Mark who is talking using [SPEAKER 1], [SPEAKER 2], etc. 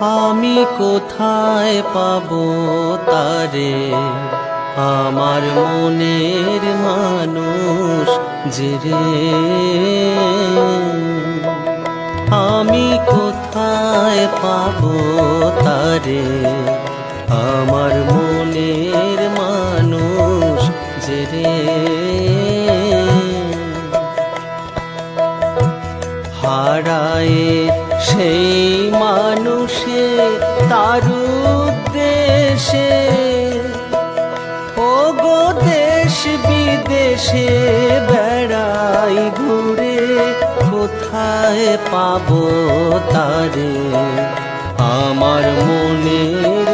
[SPEAKER 1] আমি কোথায় পাবো তারে, আমার মনের মানুষ যে রে। আমি কোথায় পাবো তারে, আমার মনের মানুষ যে রে। হারায় সেই মানুষে তার উদ্দেশে, ও গো দেশ বিদেশে বেড়াই ঘুরে, কোথায় পাবো তারে, আমার মনের